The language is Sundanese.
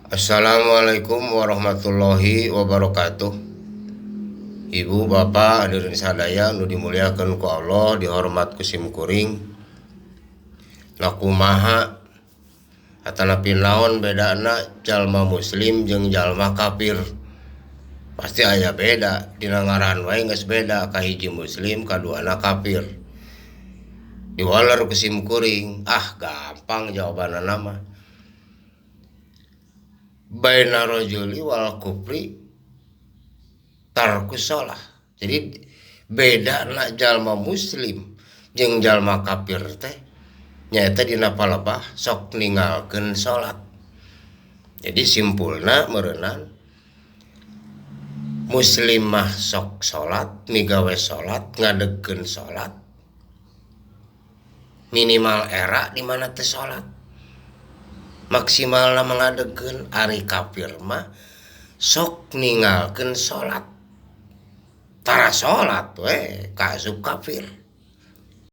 Assalamualaikum warahmatullahi wabarakatuh. Ibu bapak hadirin sadaya nu dimuliakeun ku Allah, dihormat ku simkuring. Nakumaha atanapi naon bedana jalma muslim jeung jalma kafir? Pasti aya beda, dina ngaran wae geus beda, kahiji muslim kaduana kafir. Diwaler ku simkuring, gampang jawabanana mah. Baina rajuli wal kufri tarkus shalah. Jadi beda na jalma muslim jeung jalma kafir teh nyaeta dina palebah sok ninggalkeun salat. Jadi simpulna meureunana muslim mah sok salat, migawe salat, ngadegkeun salat. Minimal era di mana teh salat. Maksimalna mengadegkeun. Ari kafir mah sok ninggalkeun salat. Tara salat we kaasup kafir.